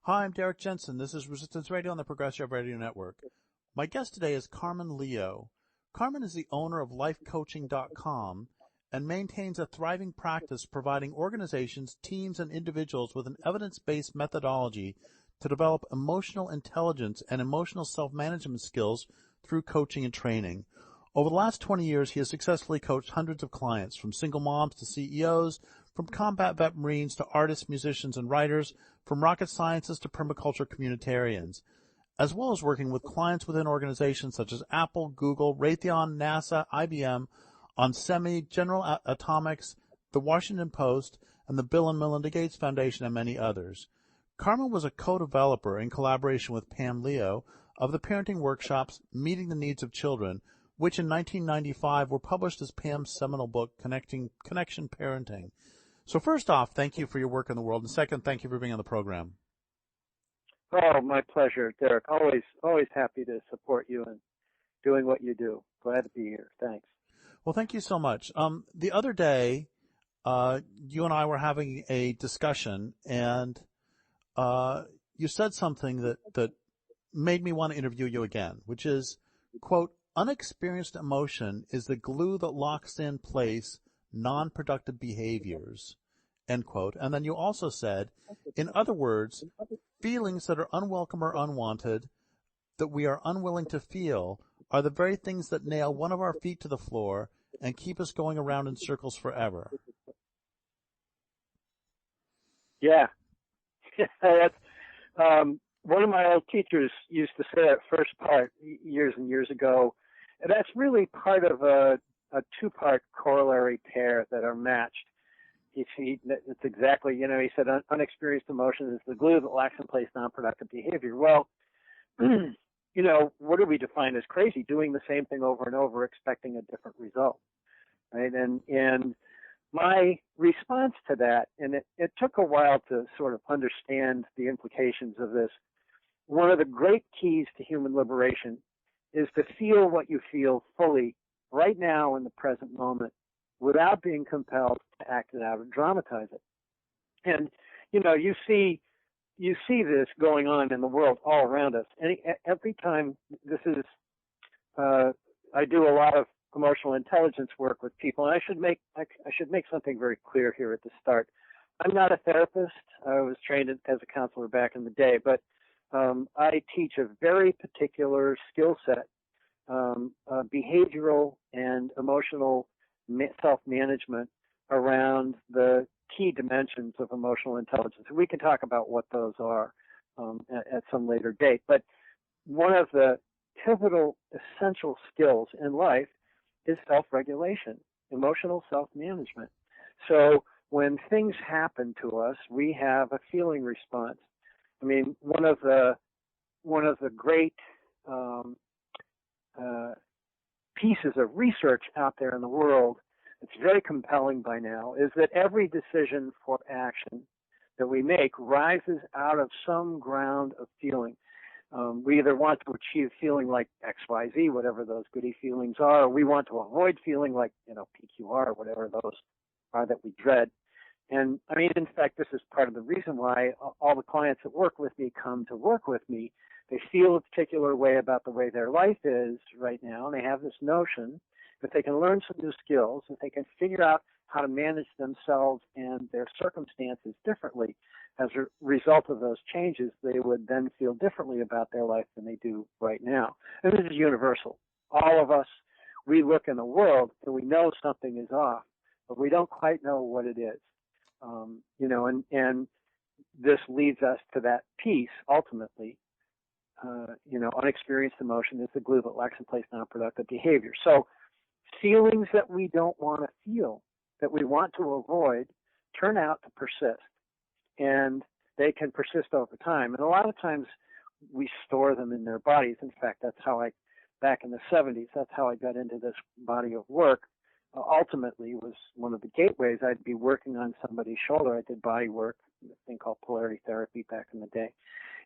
Hi, I'm Derrick Jensen. This is Resistance Radio on the Progressive Radio Network. My guest today is Carmen Leo. Carmen is the owner of lifecoaching.com and maintains a thriving practice providing organizations, teams, and individuals with an evidence-based methodology to develop emotional intelligence and emotional self-management skills through coaching and training. Over the last 20 years, he has successfully coached hundreds of clients, from single moms to CEOs, from combat vet Marines to artists, musicians, and writers, from rocket scientists to permaculture communitarians, as well as working with clients within organizations such as Apple, Google, Raytheon, NASA, IBM, Onsemi, General Atomics, the Washington Post, and the Bill and Melinda Gates Foundation, and many others. Carmen was a co-developer in collaboration with Pam Leo of the parenting workshops Meeting the Needs of Children, which in 1995 were published as Pam's seminal book, Connection Parenting. So first off, thank you for your work in the world, and second, thank you for being on the program. Oh, my pleasure, Derrick. Always happy to support you in doing what you do. Glad to be here. Thanks. Well, thank you so much. The other day, you and I were having a discussion, and you said something that made me want to interview you again, which is, quote, unexperienced emotion is the glue that locks in place non-productive behaviors, end quote. And then you also said, in other words, feelings that are unwelcome or unwanted, that we are unwilling to feel, are the very things that nail one of our feet to the floor and keep us going around in circles forever. Yeah. That's, one of my old teachers used to say that first part years and years ago. And that's really part of a two-part corollary pair that are matched. It's exactly, he said unexperienced emotion is the glue that locks in place non-productive behavior. Well, what do we define as crazy? Doing the same thing over and over, expecting a different result, right? And my response to that, and it took a while to sort of understand the implications of this. One of the great keys to human liberation is to feel what you feel fully right now in the present moment without being compelled to act it out or dramatize it. And, you see this going on in the world all around us. And every time this is, I do a lot of emotional intelligence work with people, and I should make something very clear here at the start. I'm not a therapist. I was trained as a counselor back in the day, but I teach a very particular skill set, behavioral and emotional self-management around the key dimensions of emotional intelligence. We can talk about what those are at some later date. But one of the pivotal, essential skills in life is self-regulation, emotional self-management. So when things happen to us, we have a feeling response. I mean, one of the great pieces of research out there in the world, it's very compelling by now, is that every decision for action that we make rises out of some ground of feeling. We either want to achieve feeling like XYZ, whatever those goody feelings are, or we want to avoid feeling like, PQR, or whatever those are that we dread. And I mean, in fact, this is part of the reason why all the clients that work with me come to work with me. They feel a particular way about the way their life is right now, and they have this notion that they can learn some new skills, that they can figure out how to manage themselves and their circumstances differently. As a result of those changes, they would then feel differently about their life than they do right now. And this is universal. All of us, we look in the world and we know something is off, but we don't quite know what it is. And this leads us to that piece, ultimately. Unexperienced emotion is the glue that locks in place non-productive behavior. So feelings that we don't want to feel, that we want to avoid, turn out to persist. And they can persist over time. And a lot of times we store them in their bodies. In fact, that's how back in the 70s, that's how I got into this body of work. Ultimately was one of the gateways. I'd be working on somebody's shoulder. I did body work, a thing called polarity therapy back in the day.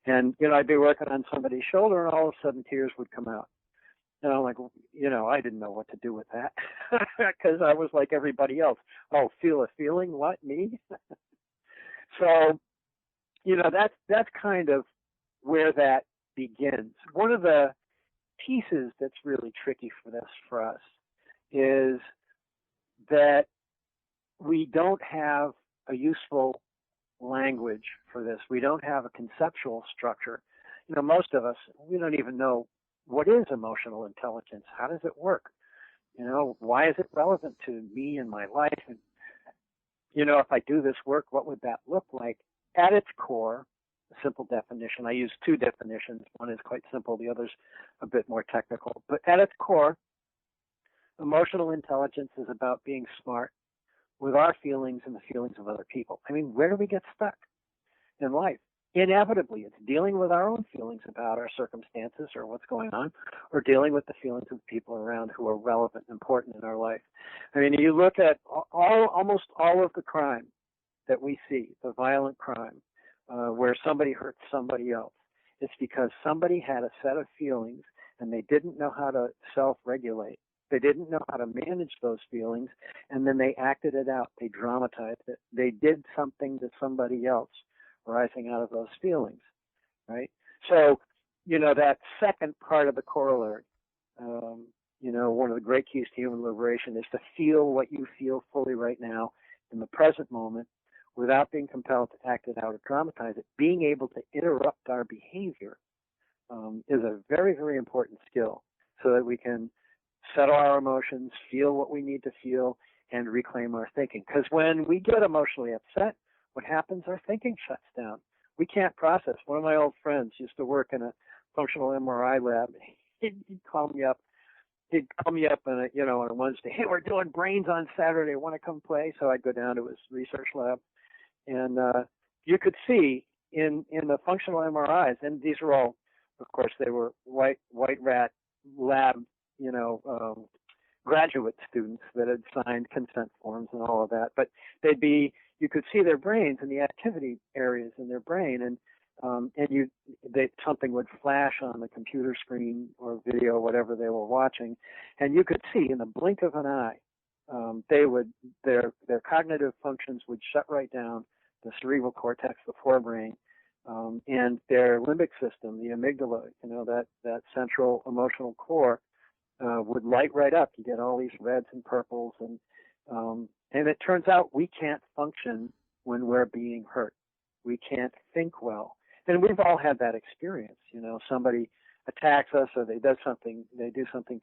And, I'd be working on somebody's shoulder and all of a sudden tears would come out. And I'm like, I didn't know what to do with that because I was like everybody else. Oh, feel a feeling? What, me? So that's kind of where that begins. One of the pieces that's really tricky for us is that we don't have a useful language for this. We don't have a conceptual structure. Most of us, we don't even know what is emotional intelligence. How does it work? Why is it relevant to me and my life? And, if I do this work, what would that look like? At its core, a simple definition. I use two definitions. One is quite simple. The other's a bit more technical. But at its core, emotional intelligence is about being smart with our feelings and the feelings of other people. I mean, where do we get stuck in life? Inevitably, it's dealing with our own feelings about our circumstances or what's going on, or dealing with the feelings of people around who are relevant and important in our life. I mean, you look at almost all of the crime that we see, the violent crime, where somebody hurts somebody else. It's because somebody had a set of feelings and they didn't know how to self-regulate. They didn't know how to manage those feelings, and then they acted it out. They dramatized it. They did something to somebody else arising out of those feelings, right? So, that second part of the corollary, one of the great keys to human liberation is to feel what you feel fully right now in the present moment without being compelled to act it out or dramatize it. Being able to interrupt our behavior is a very, very important skill so that we can settle our emotions, feel what we need to feel, and reclaim our thinking. Because when we get emotionally upset, what happens? Our thinking shuts down. We can't process. One of my old friends used to work in a functional MRI lab. He'd call me up. He'd call me up on a Wednesday. Hey, we're doing brains on Saturday. Want to come play? So I'd go down to his research lab, and you could see in the functional MRIs, and these are all, of course, they were white rat lab, graduate students that had signed consent forms and all of that. But you could see their brains and the activity areas in their brain, and something would flash on the computer screen or video, whatever they were watching, and you could see in the blink of an eye, their cognitive functions would shut right down, the cerebral cortex, the forebrain, and their limbic system, the amygdala, that central emotional core, would light right up. You get all these reds and purples, and it turns out we can't function when we're being hurt. We can't think well, and we've all had that experience. Somebody attacks us, or they do something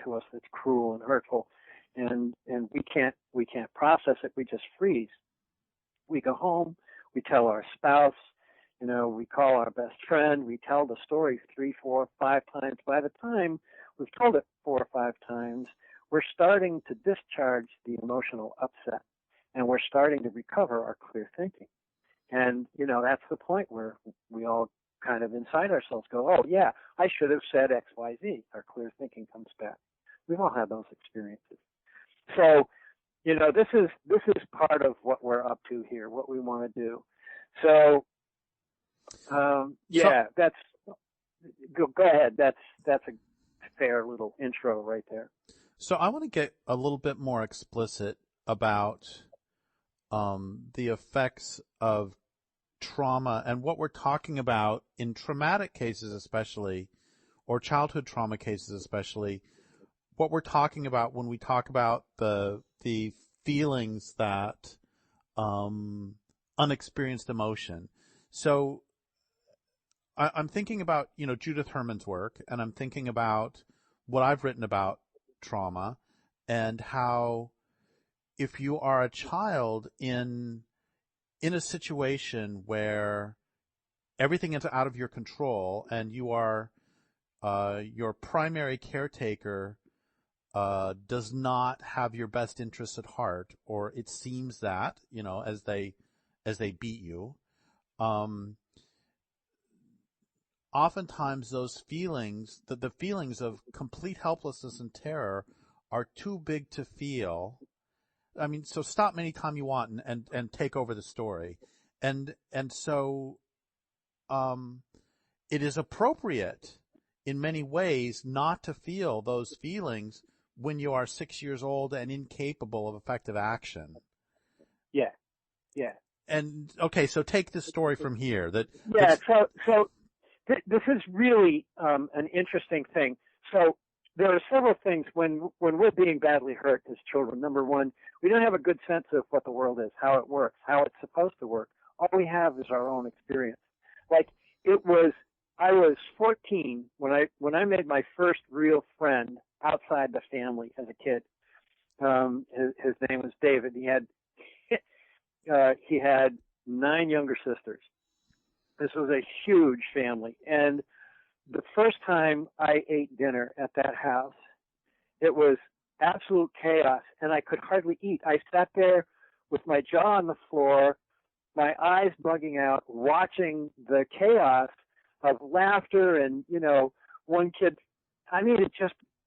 to us that's cruel and hurtful, and we can't process it. We just freeze. We go home. We tell our spouse. We call our best friend. We tell the story 3, 4, 5 times. By the time we've told it 4 or 5 times, we're starting to discharge the emotional upset, and we're starting to recover our clear thinking. And, that's the point where we all kind of inside ourselves go, oh, yeah, I should have said X, Y, Z. Our clear thinking comes back. We've all had those experiences. So, this is part of what we're up to here, what we want to do. So, that's go ahead. That's a fair little intro right there. So I want to get a little bit more explicit about the effects of trauma and what we're talking about in traumatic cases especially, or childhood trauma cases especially, what we're talking about when we talk about the feelings that unexperienced emotion. So I'm thinking about, Judith Herman's work, and I'm thinking about what I've written about trauma and how if you are a child in a situation where everything is out of your control and you are your primary caretaker does not have your best interests at heart, or it seems that, as they beat you, oftentimes those feelings, the feelings of complete helplessness and terror, are too big to feel. I mean, so stop me anytime you want and take over the story. And so it is appropriate in many ways not to feel those feelings when you are 6 years old and incapable of effective action. Yeah. Yeah. okay, so take this story from here. This is really an interesting thing. So there are several things when we're being badly hurt as children. Number one, we don't have a good sense of what the world is, how it works, how it's supposed to work. All we have is our own experience. Like I was 14 when I made my first real friend outside the family as a kid. His name was David. He had 9 younger sisters. This was a huge family. And the first time I ate dinner at that house, it was absolute chaos, and I could hardly eat. I sat there with my jaw on the floor, my eyes bugging out, watching the chaos of laughter and, one kid. I mean,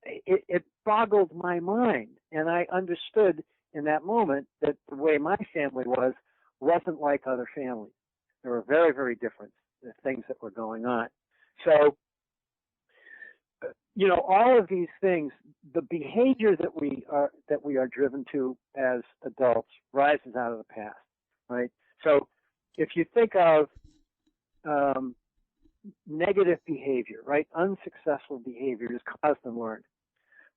it boggled my mind. And I understood in that moment that the way my family wasn't like other families. There were very, very different things that were going on. So, all of these things, the behavior that we are driven to as adults rises out of the past, right? So if you think of negative behavior, right? Unsuccessful behavior is caused and learned.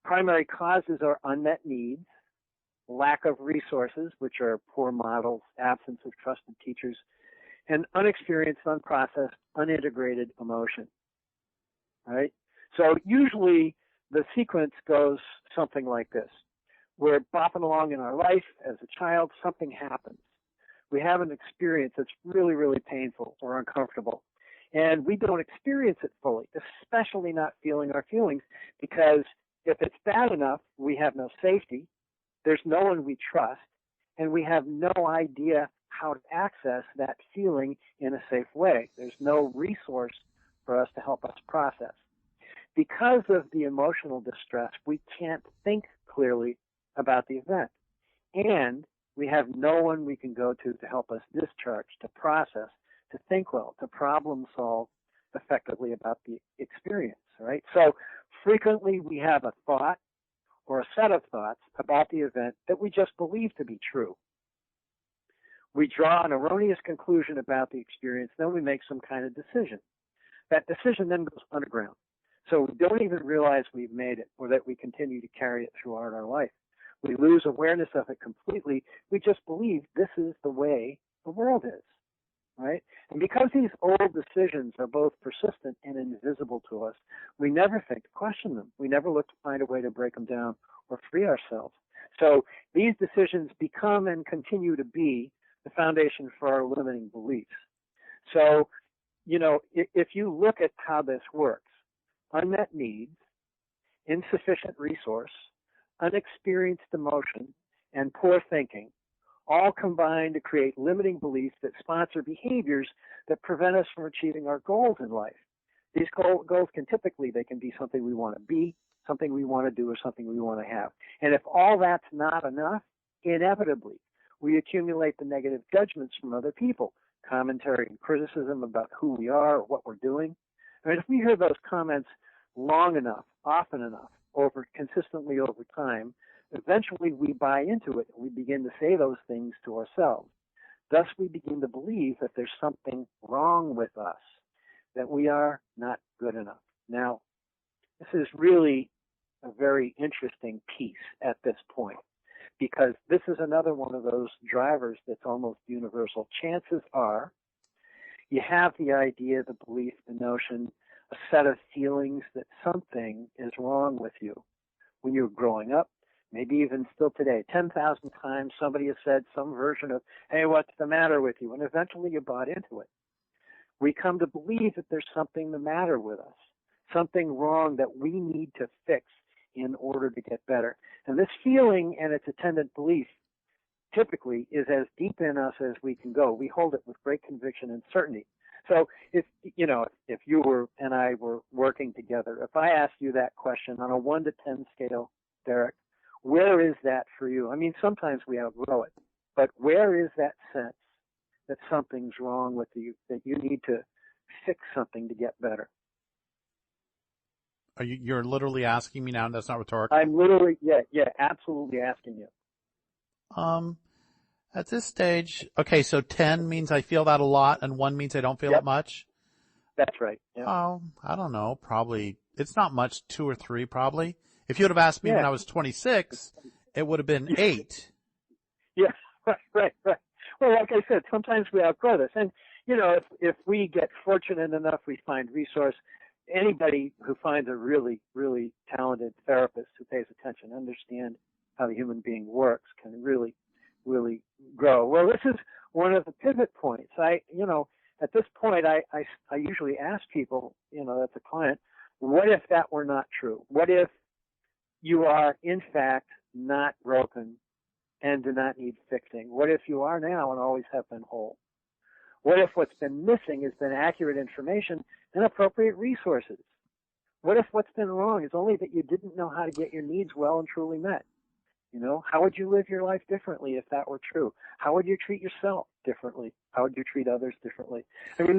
Primary causes are unmet needs, lack of resources, which are poor models, absence of trusted teachers, and unexperienced, unprocessed, unintegrated emotion, right? So usually the sequence goes something like this. We're bopping along in our life as a child, something happens. We have an experience that's really, really painful or uncomfortable. And we don't experience it fully, especially not feeling our feelings, because if it's bad enough, we have no safety, there's no one we trust, and we have no idea how to access that feeling in a safe way. There's no resource for us to help us process. Because of the emotional distress, we can't think clearly about the event. And we have no one we can go to help us discharge, to process, to think well, to problem solve effectively about the experience, right? So frequently we have a thought or a set of thoughts about the event that we just believe to be true. We draw an erroneous conclusion about the experience, then we make some kind of decision. That decision then goes underground. So we don't even realize we've made it or that we continue to carry it throughout our life. We lose awareness of it completely. We just believe this is the way the world is, right? And because these old decisions are both persistent and invisible to us, we never think to question them. We never look to find a way to break them down or free ourselves. So these decisions become and continue to be the foundation for our limiting beliefs. So, if you look at how this works, unmet needs, insufficient resource, unexperienced emotion, and poor thinking all combine to create limiting beliefs that sponsor behaviors that prevent us from achieving our goals in life. These goals can be something we want to be, something we want to do, or something we want to have. And if all that's not enough, inevitably, we accumulate the negative judgments from other people, commentary and criticism about who we are or what we're doing. I mean, if we hear those comments long enough, often enough, consistently over time, eventually we buy into it and we begin to say those things to ourselves. Thus, we begin to believe that there's something wrong with us, that we are not good enough. Now, this is really a very interesting piece at this point, because this is another one of those drivers that's almost universal. Chances are you have the idea, the belief, the notion, a set of feelings that something is wrong with you. When you were growing up, maybe even still today, 10,000 times somebody has said some version of, hey, what's the matter with you? And eventually you bought into it. We come to believe that there's something the matter with us, something wrong that we need to fix in order to get better. And this feeling and its attendant belief typically is as deep in us as we can go. We hold it with great conviction and certainty. So if you were and I were working together, if I asked you that question on a 1 to 10 scale, Derrick, where is that for you? I mean, sometimes we outgrow it, but where is that sense that something's wrong with you, that you need to fix something to get better? You're literally asking me now, and that's not rhetorical? I'm literally, absolutely asking you. At this stage, okay, so 10 means I feel that a lot and 1 means I don't feel it much? That's right. Yep. Oh, I don't know. Probably, it's not much, 2 or 3 probably. If you would have asked me when I was 26, it would have been 8. Yeah, right. Well, like I said, sometimes we outgrow this. And, if we get fortunate enough, we find resource, anybody who finds a really, really talented therapist who pays attention, understand how the human being works, can really, really grow. Well, this is one of the pivot points. At this point, I usually ask people, that's a client, what if that were not true? What if you are, in fact, not broken and do not need fixing? What if you are now and always have been whole? What if what's been missing has been accurate information and appropriate resources? What if what's been wrong is only that you didn't know how to get your needs well and truly met? How would you live your life differently if that were true? How would you treat yourself differently? How would you treat others differently? I mean,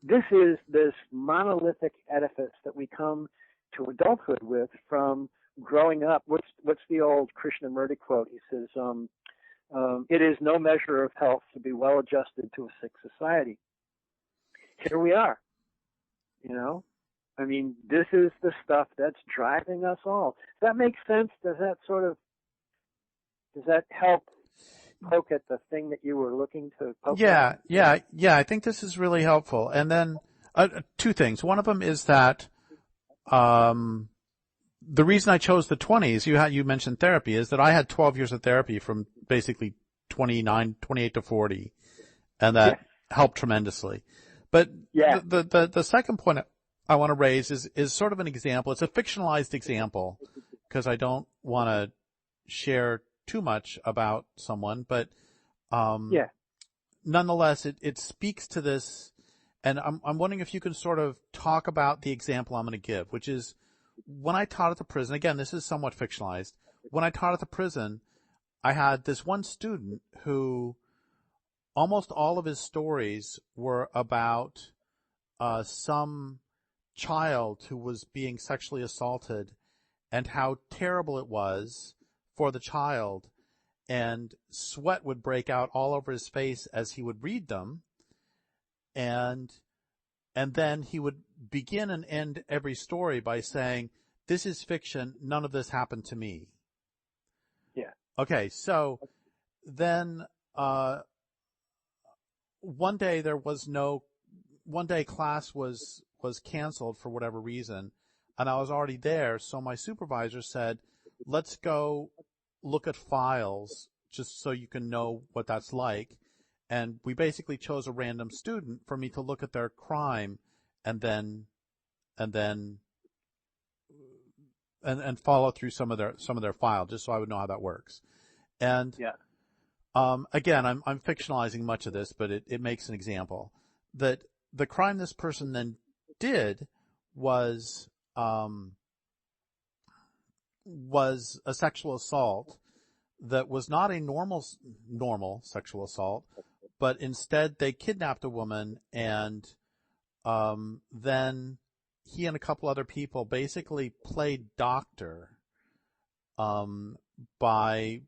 this is this monolithic edifice that we come to adulthood with from growing up. What's the old Krishnamurti quote? He says, "It is no measure of health to be well adjusted to a sick society." Here we are. I mean, this is the stuff that's driving us all. Does that make sense? Does that help poke at the thing that you were looking to poke at? Yeah. I think this is really helpful. And then 2 things. One of them is that the reason I chose the 20s, you mentioned therapy, is that I had 12 years of therapy from basically 28 to 40, and that helped tremendously. But the second point I want to raise is sort of an example. It's a fictionalized example because I don't want to share too much about someone, but nonetheless, it speaks to this, and I'm wondering if you can sort of talk about the example I'm going to give, which is when I taught at the prison. Again, this is somewhat fictionalized. When I taught at the prison, I had this one student who almost all of his stories were about some child who was being sexually assaulted and how terrible it was for the child, and sweat would break out all over his face as he would read them, and then he would begin and end every story by saying, "This is fiction, none of this happened to me." Yeah. Okay, so then one day class was canceled for whatever reason, and I was already there, so my supervisor said, "Let's go look at files just so you can know what that's like." And we basically chose a random student for me to look at their crime and follow through some of their file just so I would know how that works. And again, I'm fictionalizing much of this, but it makes an example that the crime this person then did was a sexual assault that was not a normal sexual assault, but instead they kidnapped a woman, and then he and a couple other people basically played doctor, by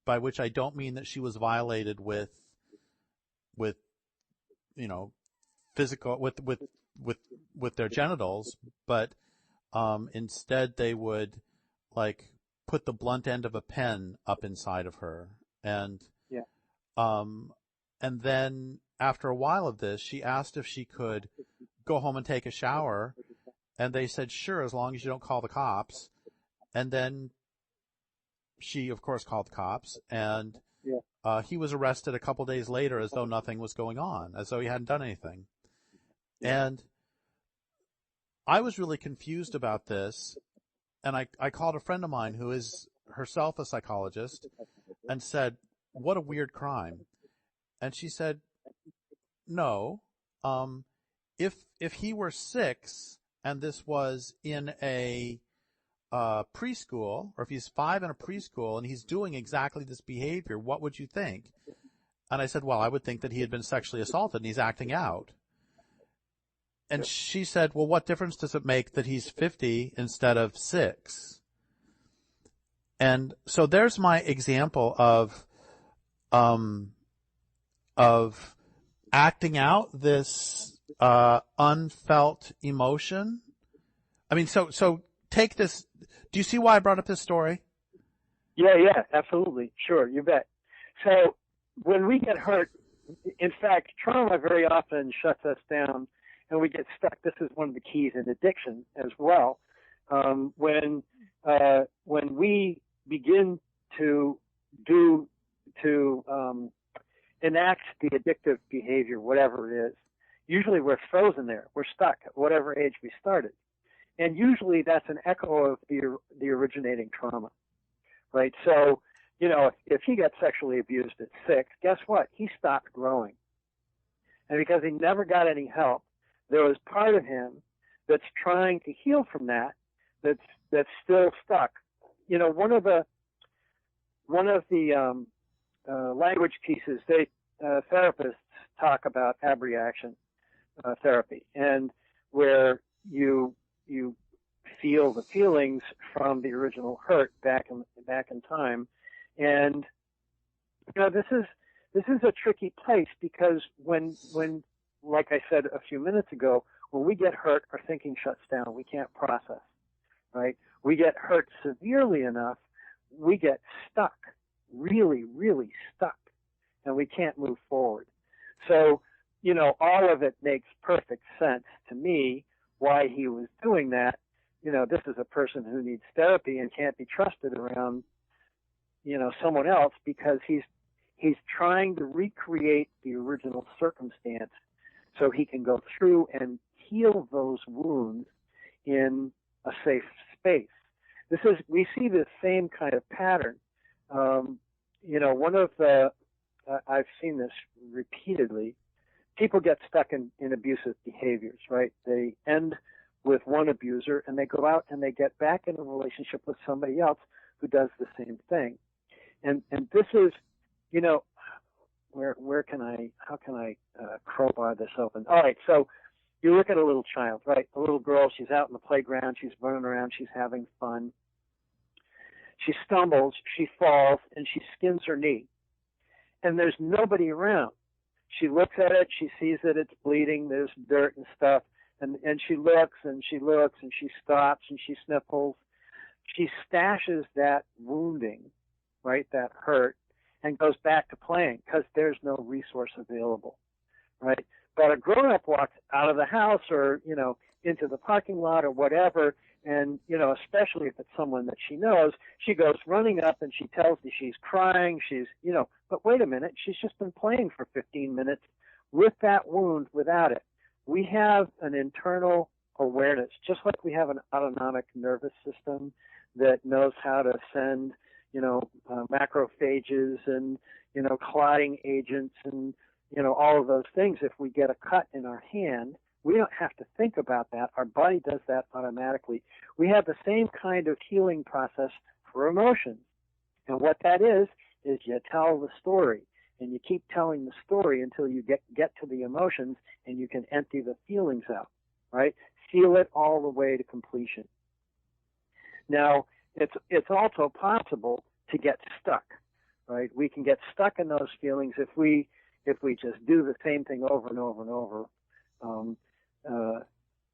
which I don't mean that she was violated with physical with their genitals, but instead they would put the blunt end of a pen up inside of her, and then after a while of this, she asked if she could go home and take a shower, and they said sure, as long as you don't call the cops. And then she, of course, called the cops, and he was arrested a couple days later as though nothing was going on, as though he hadn't done anything. And I was really confused about this, and I called a friend of mine who is herself a psychologist and said, "What a weird crime." And she said, "No, if he were 6 and this was in a preschool, or if he's 5 in a preschool and he's doing exactly this behavior, what would you think?" And I said, "Well, I would think that he had been sexually assaulted and he's acting out." And she said, "Well, what difference does it make that he's 50 instead of 6? And so there's my example of of acting out this unfelt emotion? I mean, so take this. Do you see why I brought up this story? Yeah, absolutely. Sure, you bet. So when we get hurt, in fact, trauma very often shuts us down and we get stuck. This is one of the keys in addiction as well. When we begin to enact the addictive behavior, whatever it is, usually we're frozen there. We're stuck at whatever age we started. And usually that's an echo of the originating trauma, right? So, you know, if he got sexually abused at 6, guess what? He stopped growing. And because he never got any help, there was part of him that's trying to heal from that, that's still stuck. You know, one of the language pieces, therapists talk about abreaction therapy, and where you feel the feelings from the original hurt back in time, and you know this is a tricky place because when like I said a few minutes ago, when we get hurt, our thinking shuts down. We can't process, right? We get hurt severely enough, we get stuck, really, really stuck, and we can't move forward. So, you know, all of it makes perfect sense to me why he was doing that. You know, this is a person who needs therapy and can't be trusted around, you know, someone else because he's trying to recreate the original circumstance so he can go through and heal those wounds in a safe space. We see the same kind of pattern. You know, one of the, I've seen this repeatedly. People get stuck in abusive behaviors, right? They end with one abuser and they go out and they get back in a relationship with somebody else who does the same thing. And this is, you know, how can I crowbar this open? All right, so you look at a little child, right? A little girl, she's out in the playground, she's running around, she's having fun. She stumbles, she falls, and she skins her knee. And there's nobody around. She looks at it, she sees that it's bleeding, there's dirt and stuff, and she looks and she looks and she stops and she sniffles. She stashes that wounding, right, that hurt, and goes back to playing because there's no resource available, right? But a grown-up walks out of the house or, you know, into the parking lot or whatever, and, you know, especially if it's someone that she knows, she goes running up and she tells you she's crying, you know, but wait a minute, she's just been playing for 15 minutes with that wound without it. We have an internal awareness, just like we have an autonomic nervous system that knows how to send, you know, macrophages and, you know, clotting agents and, you know, all of those things. If we get a cut in our hand, we don't have to think about that. Our body does that automatically. We have the same kind of healing process for emotions. And what that is you tell the story. And you keep telling the story until you get to the emotions and you can empty the feelings out, right? Feel it all the way to completion. Now, it's also possible to get stuck, right? We can get stuck in those feelings if we just do the same thing over and over and over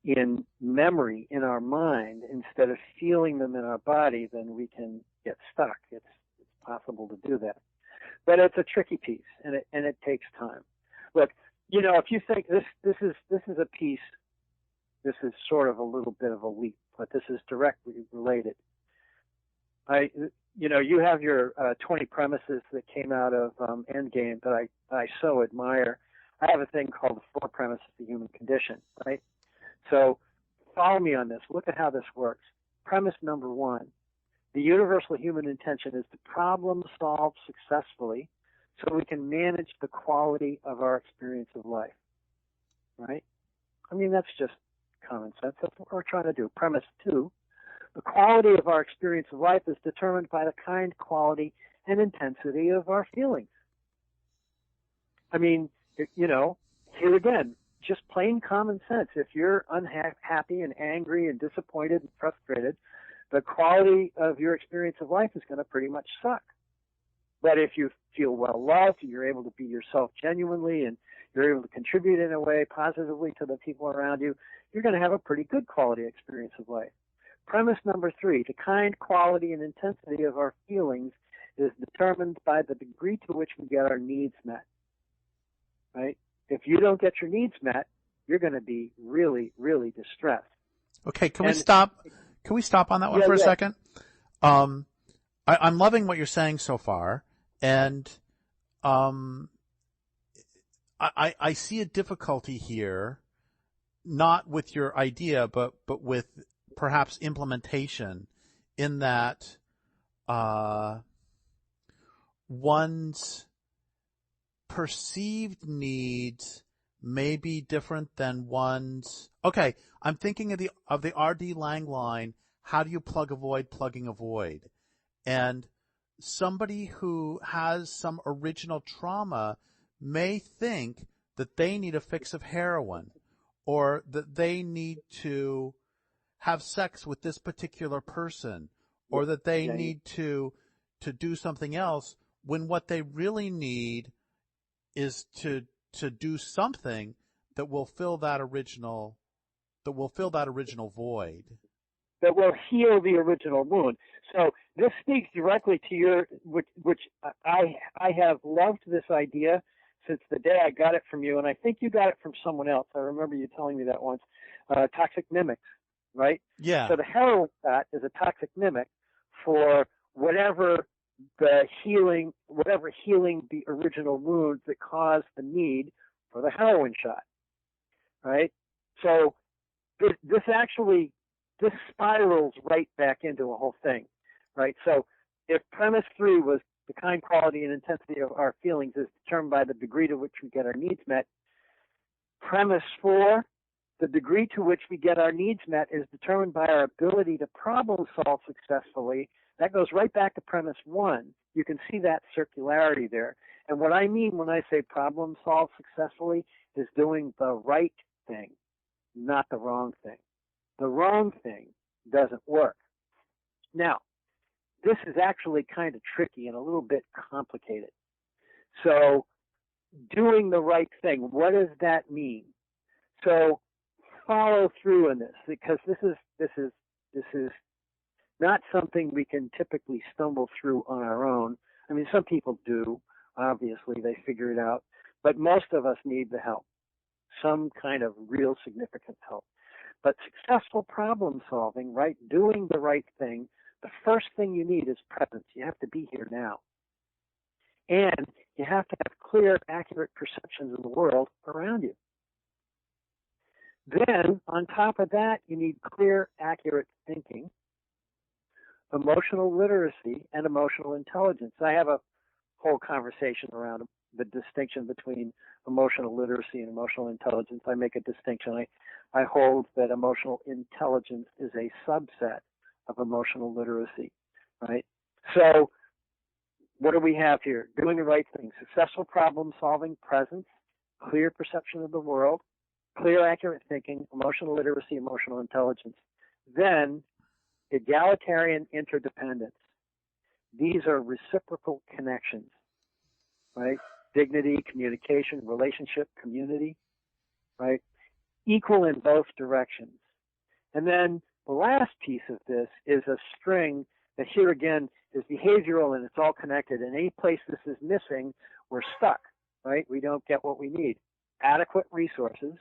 in memory, in our mind, instead of feeling them in our body, then we can get stuck. It's possible to do that. But it's a tricky piece, and it takes time. Look, you know, if you think this is a piece, this is sort of a little bit of a leap, but this is directly related. You know, you have your 20 premises that came out of Endgame that I so admire. I have a thing called the 4 premises of the human condition, right? So follow me on this. Look at how this works. Premise number 1. The universal human intention is to problem solve successfully so we can manage the quality of our experience of life, right? I mean, that's just common sense. That's what we're trying to do. Premise 2, the quality of our experience of life is determined by the kind, quality, and intensity of our feelings. I mean, you know, here again, just plain common sense. If you're unhappy and angry and disappointed and frustrated, the quality of your experience of life is going to pretty much suck. But if you feel well loved, you're able to be yourself genuinely, and you're able to contribute in a way positively to the people around you, you're going to have a pretty good quality experience of life. Premise number 3, the kind, quality, and intensity of our feelings is determined by the degree to which we get our needs met. Right? If you don't get your needs met, you're going to be really, really distressed. Okay, can we stop? Can we stop on that one for a second? I'm loving what you're saying so far, and I see a difficulty here, not with your idea, but with perhaps implementation, in that one's perceived needs may be different than one's. Okay, I'm thinking of the R.D. Laing line, how do you plug a void, plugging a void? And somebody who has some original trauma may think that they need a fix of heroin, or that they need to have sex with this particular person, or that they need to do something else, when what they really need is to do something that will fill that original void, that will heal the original wound. So this speaks directly to your, which I have loved this idea since the day I got it from you, and I think you got it from someone else. I remember you telling me that once. Toxic mimics, right? Yeah. So the heroin shot is a toxic mimic for whatever healing the original wounds that caused the need for the heroin shot, right? So this spirals right back into a whole thing, right? So if premise 3 was the kind, quality, and intensity of our feelings is determined by the degree to which we get our needs met, premise 4, the degree to which we get our needs met is determined by our ability to problem solve successfully. That goes right back to premise 1. You can see that circularity there. And what I mean when I say problem solve successfully is doing the right thing, not the wrong thing. The wrong thing doesn't work. Now, this is actually kind of tricky and a little bit complicated. So, doing the right thing, what does that mean? So, follow through in this, because this is not something we can typically stumble through on our own. I mean, some people do. Obviously, they figure it out. But most of us need the help, some kind of real significant help. But successful problem solving, right, doing the right thing, the first thing you need is presence. You have to be here now. And you have to have clear, accurate perceptions of the world around you. Then, on top of that, you need clear, accurate thinking, emotional literacy, and emotional intelligence. I have a whole conversation around the distinction between emotional literacy and emotional intelligence. I make a distinction. I hold that emotional intelligence is a subset of emotional literacy, right? So what do we have here? Doing the right thing, successful problem solving, presence, clear perception of the world, clear, accurate thinking, emotional literacy, emotional intelligence. Then egalitarian interdependence. These are reciprocal connections, right? Dignity, communication, relationship, community, right? Equal in both directions. And then the last piece of this is a string that here again is behavioral and it's all connected. And any place this is missing, we're stuck, right? We don't get what we need. Adequate resources,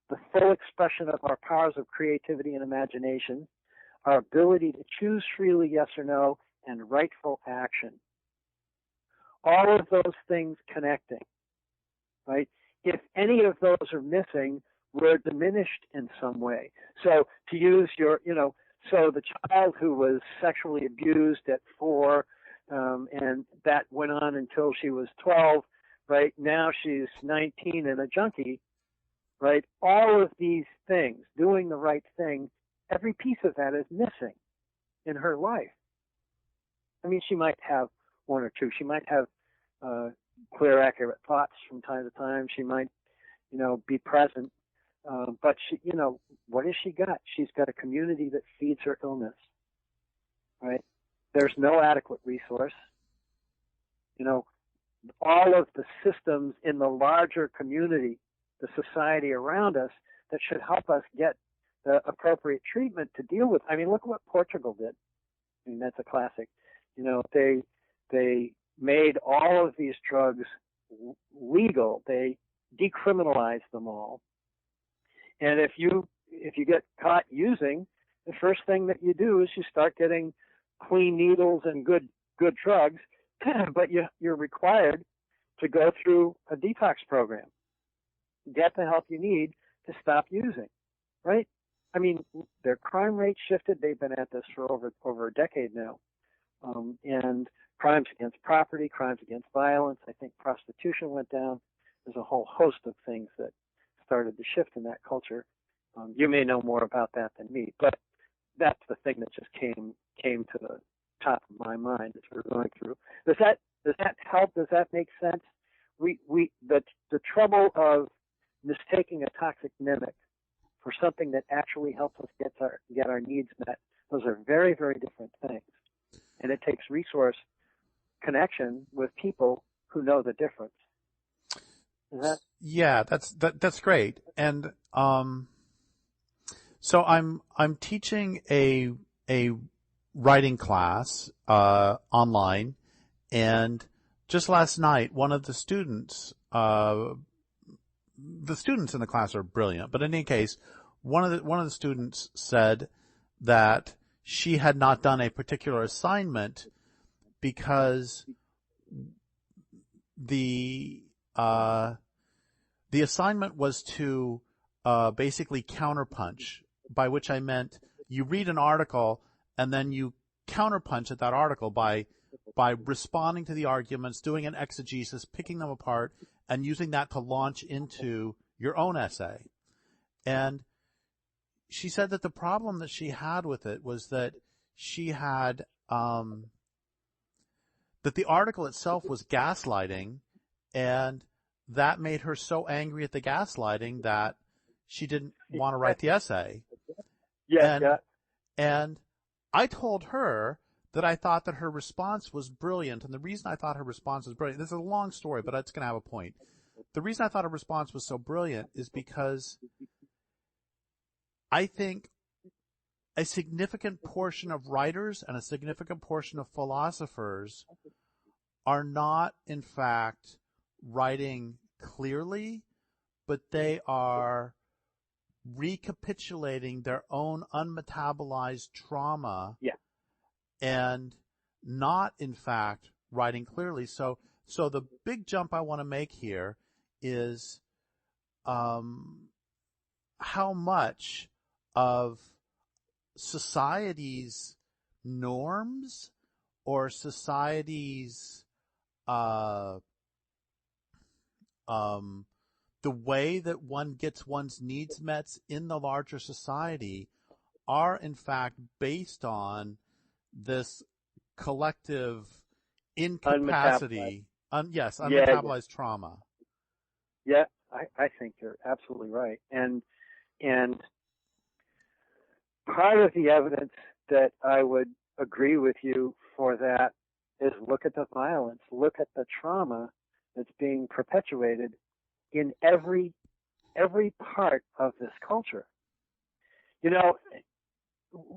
the full expression of our powers of creativity and imagination, our ability to choose freely, yes or no, and rightful action. All of those things connecting, right? If any of those are missing, we're diminished in some way. So to use your, so the child who was sexually abused at 4, and that went on until she was 12, right? Now she's 19 and a junkie, right? All of these things, doing the right thing, every piece of that is missing in her life. I mean, she might have one or two. She might have clear, accurate thoughts from time to time. She might, be present. But she, what has she got? She's got a community that feeds her illness, right? There's no adequate resource. you know, all of the systems in the larger community, the society around us that should help us get the appropriate treatment to deal with. I mean, look what Portugal did. I mean, that's a classic. You know, they made all of these drugs legal. They decriminalized them all. And if you get caught using, the first thing that you do is you start getting clean needles and good drugs, but you're required to go through a detox program, get the help you need to stop using, right? I mean, their crime rate shifted. They've been at this for over a decade now. And crimes against property, crimes against violence, I think prostitution went down. There's a whole host of things that started to shift in that culture. You may know more about that than me, but that's the thing that just came to the top of my mind as we're going through. Does that help? Does that make sense? The trouble of mistaking a toxic mimic for something that actually helps us get our needs met, those are very, very different things. And it takes resource connection with people who know the difference. Yeah, that's great. And so I'm teaching a writing class online, and just last night one of the students in the class are brilliant, but in any case, one of the students said that she had not done a particular assignment because the assignment was to basically counterpunch, by which I meant you read an article and then you counterpunch at that article by responding to the arguments, doing an exegesis, picking them apart, and using that to launch into your own essay. And she said that the problem that she had with it was that she had that the article itself was gaslighting, and that made her so angry at the gaslighting that she didn't want to write the essay. And I told her that I thought that her response was brilliant. And the reason I thought her response was brilliant, this is a long story, but it's going to have a point. The reason I thought her response was so brilliant is because I think a significant portion of writers and a significant portion of philosophers are not, in fact, writing clearly, but they are recapitulating their own unmetabolized trauma and not, in fact, writing clearly. So the big jump I want to make here is how much of society's norms or society's the way that one gets one's needs met in the larger society are in fact based on this collective incapacity, unmetabolized trauma. Yeah, I think you're absolutely right. And part of the evidence that I would agree with you for that is look at the violence, look at the trauma that's being perpetuated in every part of this culture. You know,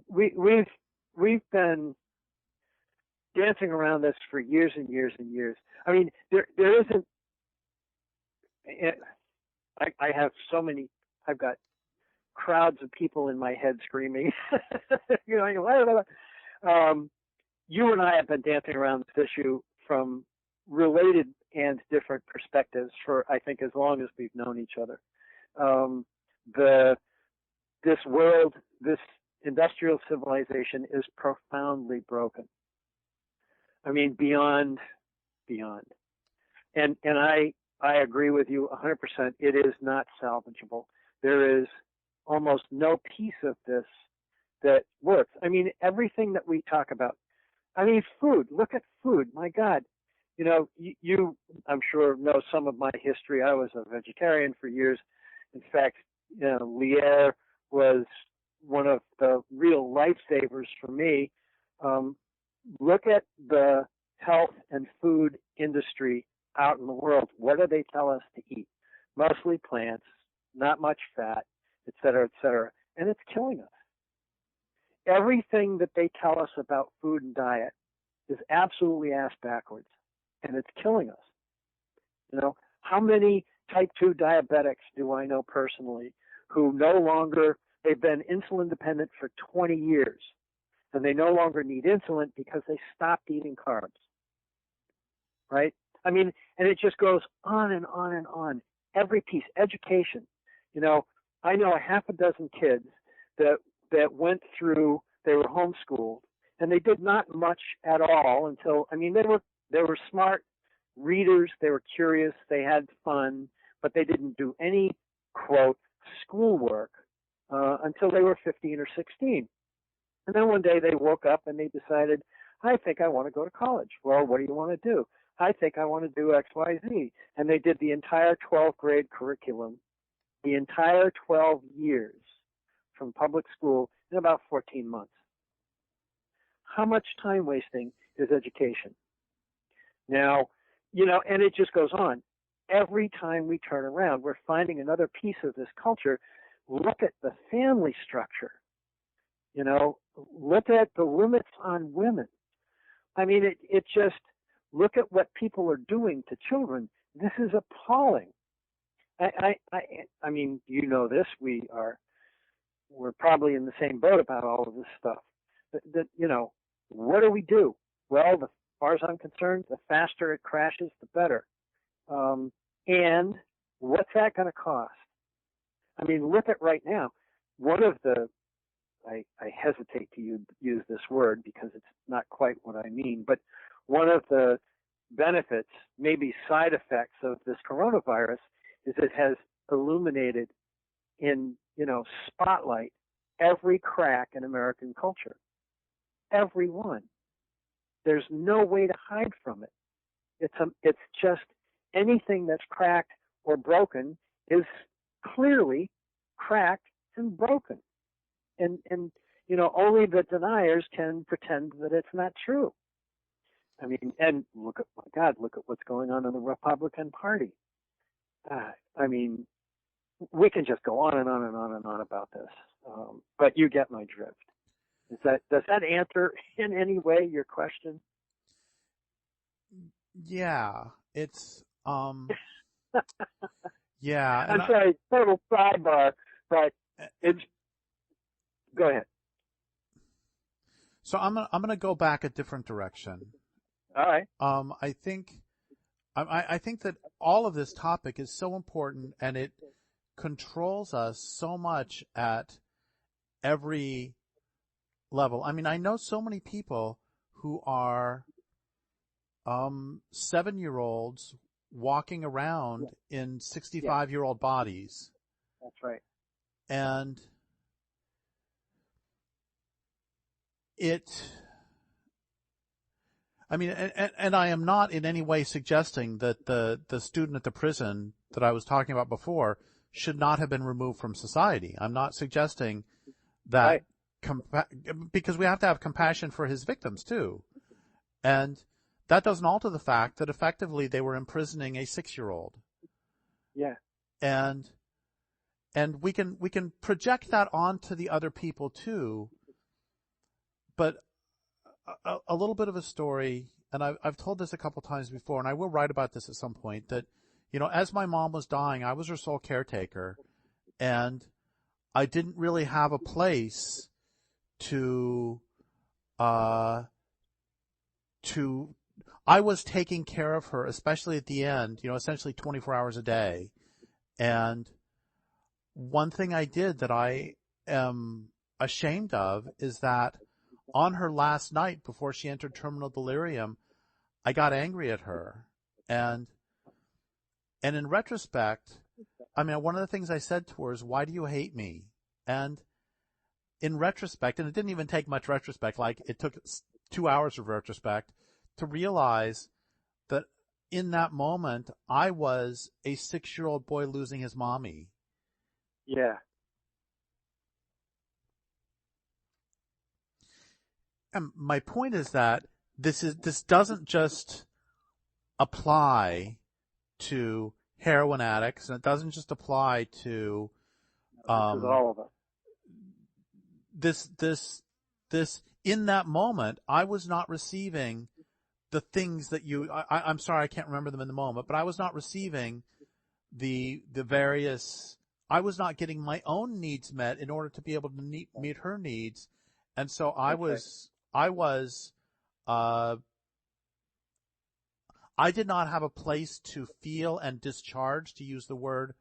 we've been dancing around this for years and years and years. I mean, there isn't. I have so many. I've got crowds of people in my head screaming. You know, you and I have been dancing around this issue from related and different perspectives for, I think, as long as we've known each other. This world, this industrial civilization is profoundly broken. I mean, beyond. And I agree with you 100%. It is not salvageable. There is almost no piece of this that works. I mean, everything that we talk about. I mean, food. Look at food. My God. You know, you I'm sure know some of my history. I was a vegetarian for years. In fact, you know, Lierre was one of the real lifesavers for me. Look at the health and food industry out in the world. What do they tell us to eat? Mostly plants, not much fat, et cetera, and it's killing us. Everything that they tell us about food and diet is absolutely ass backwards, and it's killing us. You know, how many type 2 diabetics do I know personally who no longer, they've been insulin dependent for 20 years, and they no longer need insulin because they stopped eating carbs, right? I mean, and it just goes on and on and on. Every piece, education. You know, I know a half a dozen kids that went through, they were homeschooled, and they did not much at all until, I mean, they were smart readers, they were curious, they had fun, but they didn't do any, quote, schoolwork until they were 15 or 16. And then one day they woke up and they decided, I think I want to go to college. Well, what do you want to do? I think I want to do X, Y, Z. And they did the entire 12th grade curriculum, the entire 12 years from public school in about 14 months. How much time wasting is education? Now, you know, and it just goes on. Every time we turn around, we're finding another piece of this culture. Look at the family structure. You know, look at the limits on women. I mean, it just, look at what people are doing to children. This is appalling. I mean, you know this. We're probably in the same boat about all of this stuff. You know, what do we do? Well, as far as I'm concerned, the faster it crashes, the better. And what's that going to cost? I mean, look at right now. One of the, I hesitate to use this word because it's not quite what I mean, but one of the benefits, maybe side effects of this coronavirus is it has illuminated in, you know, spotlight every crack in American culture. Every one. There's no way to hide from it. It's just anything that's cracked or broken is clearly cracked and broken. And you know, only the deniers can pretend that it's not true. I mean, and look at what's going on in the Republican Party. I mean, we can just go on and on and on and on about this. But you get my drift. Does that answer in any way your question? Yeah, it's yeah. I'm sorry, total sidebar, but it's. Go ahead. So I'm gonna go back a different direction. All right. I think that all of this topic is so important, and it controls us so much at every level. I mean, I know so many people who are 7-year-olds walking around in 65-year-old bodies. That's right. And I mean, and I am not in any way suggesting that the student at the prison that I was talking about before should not have been removed from society. I'm not suggesting that, right. Because we have to have compassion for his victims too. And that doesn't alter the fact that effectively they were imprisoning a 6-year-old. Yeah. And we can project that onto the other people too. But a little bit of a story, and I've told this a couple times before, and I will write about this at some point, that, you know, as my mom was dying, I was her sole caretaker, and I didn't really have a place I was taking care of her, especially at the end, you know, essentially 24 hours a day. And one thing I did that I am ashamed of is that on her last night before she entered terminal delirium, I got angry at her. And in retrospect, I mean, one of the things I said to her is, why do you hate me? And in retrospect, and it didn't even take much retrospect, like it took 2 hours of retrospect to realize that in that moment, I was a 6-year-old boy losing his mommy. Yeah. And my point is that this doesn't just apply to heroin addicts, and it doesn't just apply to This is all of us. This in that moment, I was not receiving the things that I'm sorry, I can't remember them in the moment, but I was not receiving the various, I was not getting my own needs met in order to be able to meet her needs. And so I did not have a place to feel and discharge, to use the word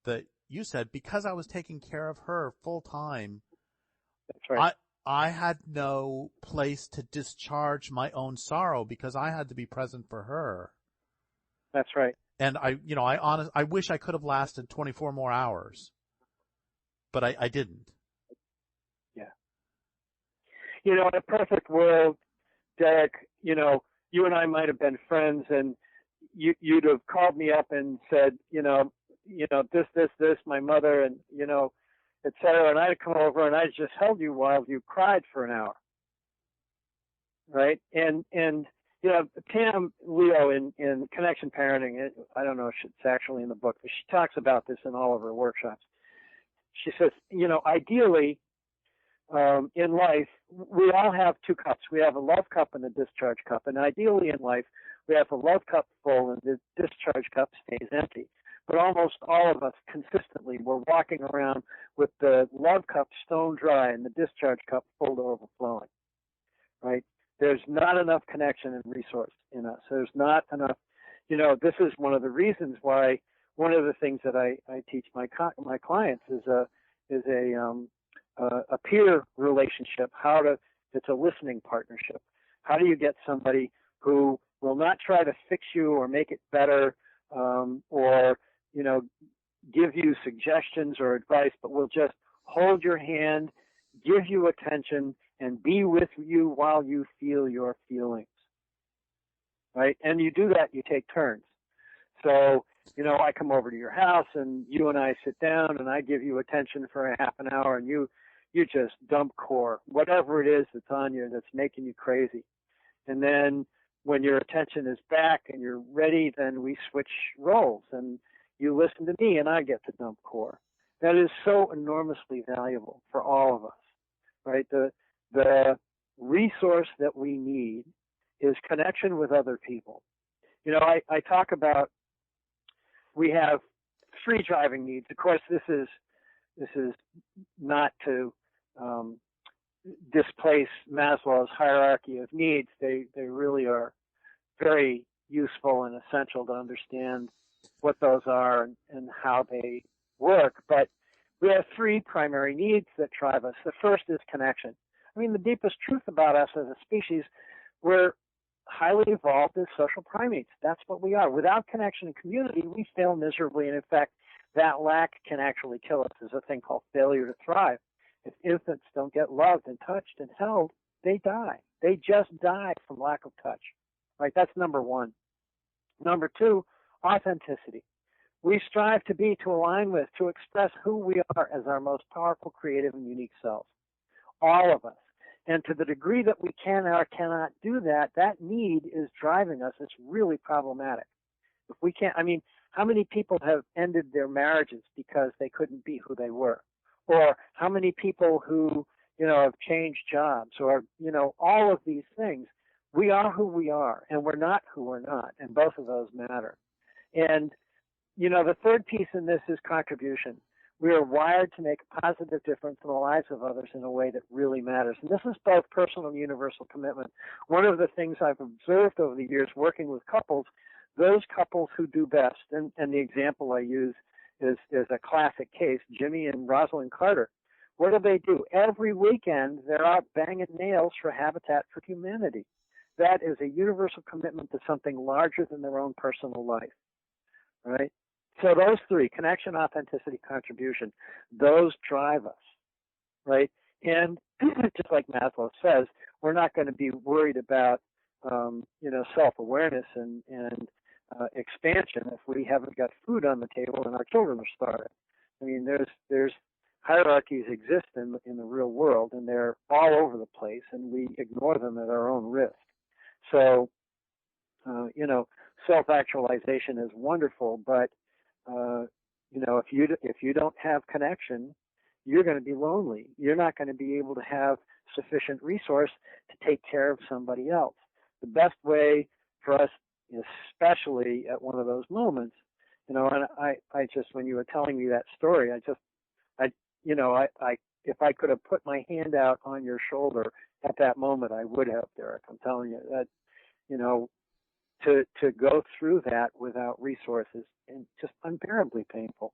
that you said, because I was taking care of her full time. That's right. I had no place to discharge my own sorrow because I had to be present for her. That's right. And I wish I could have lasted 24 more hours, but I didn't. Yeah. In a perfect world, Derrick, you and I might have been friends, and you'd have called me up and said, this, my mother, and, et cetera, and I'd come over and I'd just held you while you cried for an hour. Right? And Pam Leo in Connection Parenting, I don't know if it's actually in the book, but she talks about this in all of her workshops. She says, ideally, in life, we all have two cups. We have a love cup and a discharge cup. And ideally in life, we have a love cup full and the discharge cup stays empty. But almost all of us consistently, we're walking around with the love cup stone dry and the discharge cup full to overflowing, right? There's not enough connection and resource in us. There's not enough, this is one of the reasons why one of the things that I teach my clients is a peer relationship, it's a listening partnership. How do you get somebody who will not try to fix you or make it better, or give you suggestions or advice, but will just hold your hand, give you attention, and be with you while you feel your feelings, right? And you do that, you take turns. So, I come over to your house and you and I sit down and I give you attention for a half an hour and you just dump core, whatever it is that's on you that's making you crazy. And then when your attention is back and you're ready, then we switch roles and you listen to me and I get to dump core. That is so enormously valuable for all of us, right? The resource that we need is connection with other people. I talk about, we have 3 driving needs. Of course, this is not to displace Maslow's hierarchy of needs. They really are very useful and essential to understand what those are and how they work. But we have 3 primary needs that drive us. The first is connection. I mean, the deepest truth about us as a species, we're highly evolved as social primates. That's what we are. Without connection and community, we fail miserably. And in fact, that lack can actually kill us. There's a thing called failure to thrive. If infants don't get loved and touched and held, they die. They just die from lack of touch. Right? That's number 1. Number 2, authenticity. We strive to be, to align with, to express who we are as our most powerful, creative, and unique selves. All of us. And to the degree that we can or cannot do that, that need is driving us. It's really problematic. If we can't, how many people have ended their marriages because they couldn't be who they were? Or how many people who, have changed jobs, or, all of these things. We are who we are, and we're not who we're not, and both of those matter. And, the third piece in this is contribution. We are wired to make a positive difference in the lives of others in a way that really matters. And this is both personal and universal commitment. One of the things I've observed over the years working with couples, those couples who do best, and the example I use is a classic case, Jimmy and Rosalind Carter. What do? Every weekend, they're out banging nails for Habitat for Humanity. That is a universal commitment to something larger than their own personal life, right? So those 3, connection, authenticity, contribution, those drive us, right? And just like Maslow says, we're not going to be worried about, self-awareness and expansion if we haven't got food on the table and our children are starving. I mean, there's hierarchies exist in the real world, and they're all over the place, and we ignore them at our own risk. self-actualization is wonderful, but if you don't have connection, you're going to be lonely. You're not going to be able to have sufficient resource to take care of somebody else. The best way for us, especially at one of those moments, and I just, when you were telling me that story, if I could have put my hand out on your shoulder at that moment, I would have, Derrick. I'm telling you that, to go through that without resources and just unbearably painful.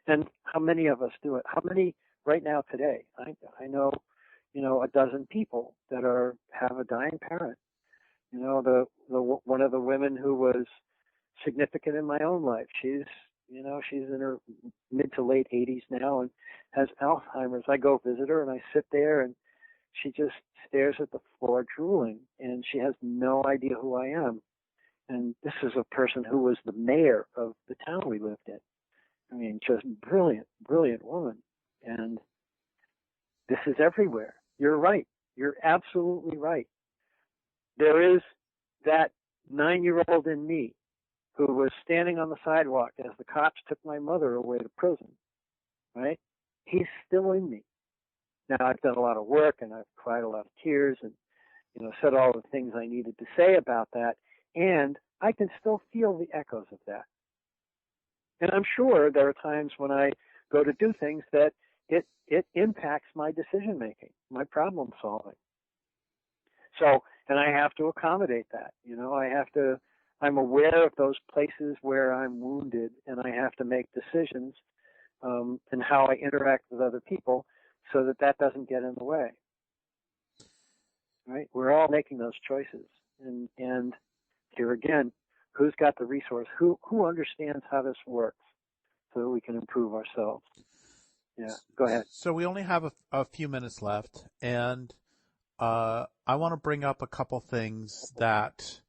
And how many of us do it? How many right now today? I know, a dozen people that have a dying parent. One of the women who was significant in my own life. She's in her mid to late 80s now and has Alzheimer's. I go visit her and I sit there and she just stares at the floor drooling, and she has no idea who I am. And this is a person who was the mayor of the town we lived in. I mean, just brilliant, brilliant woman. And this is everywhere. You're right. You're absolutely right. There is that 9-year-old in me who was standing on the sidewalk as the cops took my mother away to prison, right? He's still in me. Now, I've done a lot of work and I've cried a lot of tears and, said all the things I needed to say about that. And I can still feel the echoes of that. And I'm sure there are times when I go to do things that it impacts my decision making, my problem solving. So, and I have to accommodate that. I'm aware of those places where I'm wounded, and I have to make decisions and how I interact with other people so that doesn't get in the way. Right? We're all making those choices. And here again, who's got the resource? Who understands how this works so that we can improve ourselves? Yeah, go ahead. So we only have a few minutes left, and I want to bring up a couple things that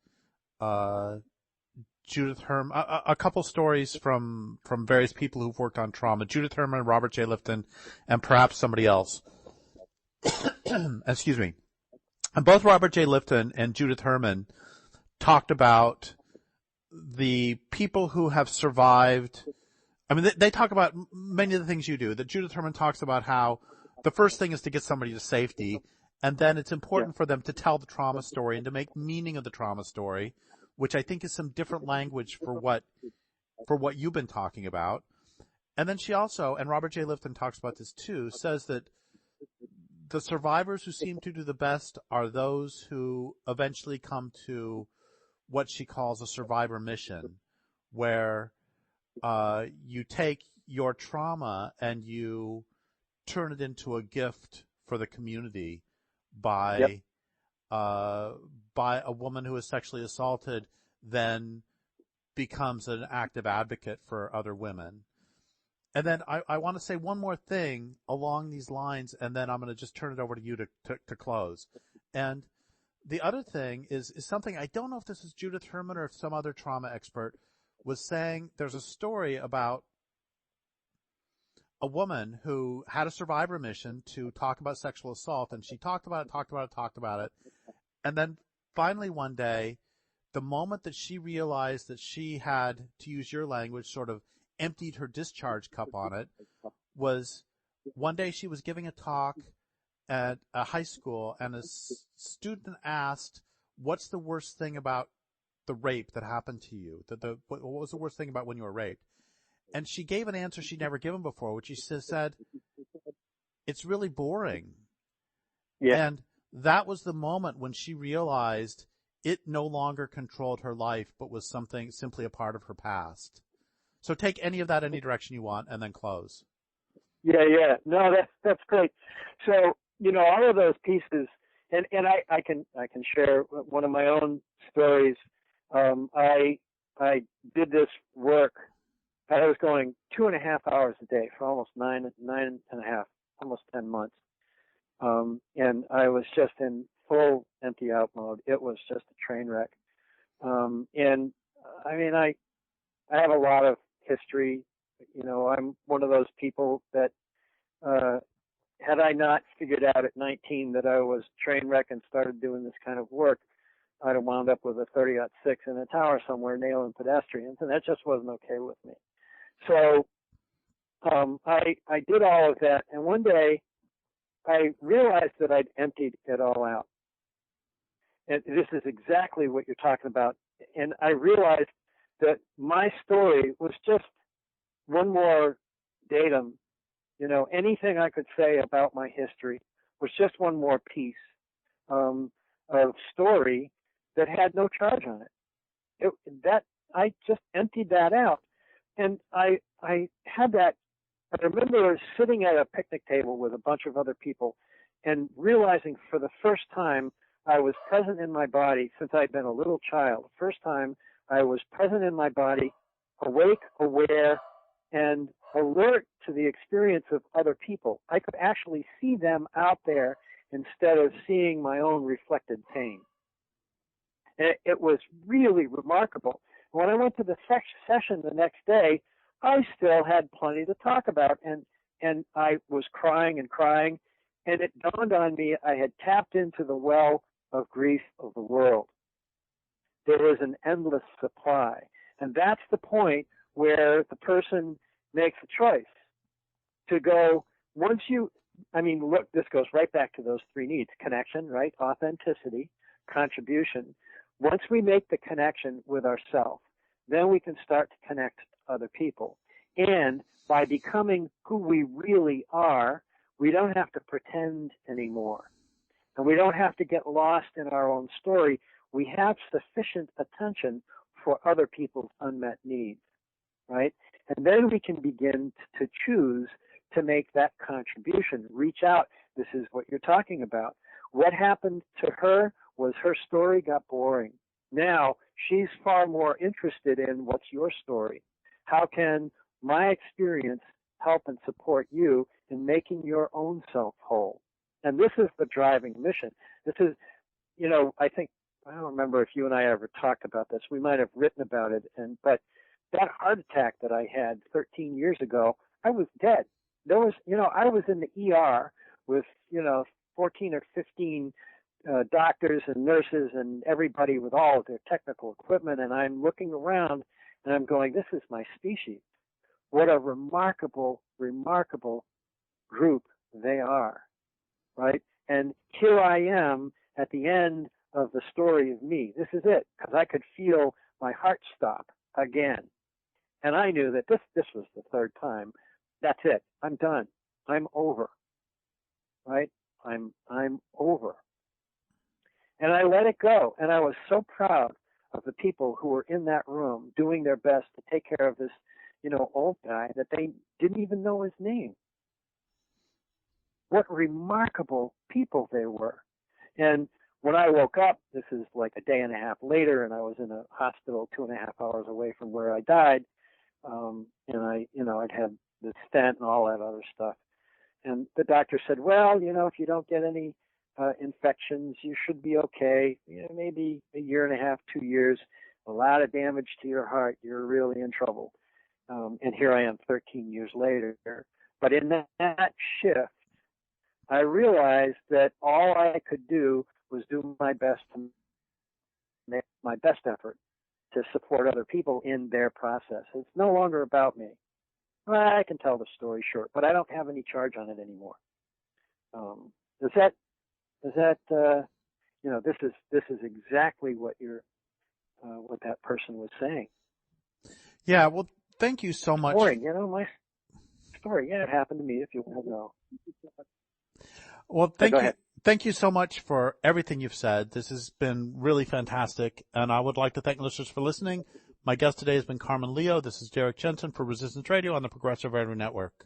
Judith Herman, a couple stories from various people who've worked on trauma. Judith Herman, Robert J. Lifton, and perhaps somebody else. Excuse me. And both Robert J. Lifton and Judith Herman talked about the people who have survived. I mean, they talk about many of the things you do. That Judith Herman talks about how the first thing is to get somebody to safety, and then it's important for them to tell the trauma story and to make meaning of the trauma story, which I think is some different language for what you've been talking about. And then she also, and Robert J. Lifton talks about this too, says that the survivors who seem to do the best are those who eventually come to what she calls a survivor mission, where you take your trauma and you turn it into a gift for the community by a woman who is sexually assaulted then becomes an active advocate for other women. And then I want to say one more thing along these lines, and then I'm going to just turn it over to you to close. And the other thing is something, I don't know if this is Judith Herman or if some other trauma expert was saying, there's a story about a woman who had a survivor mission to talk about sexual assault, and she talked about it. And then finally one day, the moment that she realized that she had, to use your language, sort of emptied her discharge cup on it, was one day she was giving a talk at a high school, and a student asked, what's the worst thing about the rape that happened to you? What was the worst thing about when you were raped? And she gave an answer she'd never given before, which she said, it's really boring. Yeah. And that was the moment when she realized it no longer controlled her life, but was something simply a part of her past. So take any of that any direction you want, and then close. Yeah. No, that's great. So, all of those pieces, and I can share one of my own stories. I did this work. I was going 2.5 hours a day for almost nine and a half, almost 10 months. And I was just in full empty out mode. It was just a train wreck. And I mean, I have a lot of history. I'm one of those people that, had I not figured out at 19 that I was train wreck and started doing this kind of work, I'd have wound up with a 30-06 in a tower somewhere nailing pedestrians, and that just wasn't okay with me. So I did all of that, and one day I realized that I'd emptied it all out. And this is exactly what you're talking about. And I realized that my story was just one more datum. You know, anything I could say about my history was just one more piece of story that had no charge on it. I just emptied that out. And I had that. I remember sitting at a picnic table with a bunch of other people and realizing for the first time I was present in my body since I'd been a little child. First time I was present in my body, awake, aware, and alert to the experience of other people. I could actually see them out there instead of seeing my own reflected pain. And it was really remarkable. When I went to the session the next day, I still had plenty to talk about, and I was crying and crying, and it dawned on me I had tapped into the well of grief of the world. There is an endless supply, and that's the point where the person makes a choice to go, look, this goes right back to those three needs: connection, right? Authenticity, contribution. Once we make the connection with ourselves, then we can start to connect to other people. And by becoming who we really are, we don't have to pretend anymore. And we don't have to get lost in our own story. We have sufficient attention for other people's unmet needs, right? And then we can begin to choose to make that contribution, reach out. This is what you're talking about. What happened to her was her story got boring. Now she's far more interested in what's your story. How can my experience help and support you in making your own self whole? And this is the driving mission. This is, I don't remember if you and I ever talked about this. We might have written about it. But that heart attack that I had 13 years ago, I was dead. I was in the ER with, 14 or 15 doctors and nurses and everybody with all of their technical equipment. And I'm looking around and I'm going, this is my species. What a remarkable, remarkable group they are, right? And here I am at the end of the story of me. This is it, because I could feel my heart stop again. And I knew that this was the third time. That's it. I'm done. I'm over, right? I'm over. And I let it go. And I was so proud of the people who were in that room doing their best to take care of this, old guy that they didn't even know his name. What remarkable people they were. And when I woke up, this is like a day and a half later, and I was in a hospital 2.5 hours away from where I died. And I'd had the stent and all that other stuff. And the doctor said, well, if you don't get any infections, you should be okay. Maybe a year and a half, 2 years, a lot of damage to your heart, you're really in trouble. And here I am 13 years later. But in that shift, I realized that all I could do was do my best to make my best effort to support other people in their process. It's no longer about me. Well, I can tell the story short, but I don't have any charge on it anymore. This is exactly what what that person was saying. Yeah, well, thank you so much. Boring, my story. Yeah, it happened to me, if you want to know. Well, thank you so much for everything you've said. This has been really fantastic, and I would like to thank listeners for listening. My guest today has been Carmen Leo. This is Derrick Jensen for Resistance Radio on the Progressive Radio Network.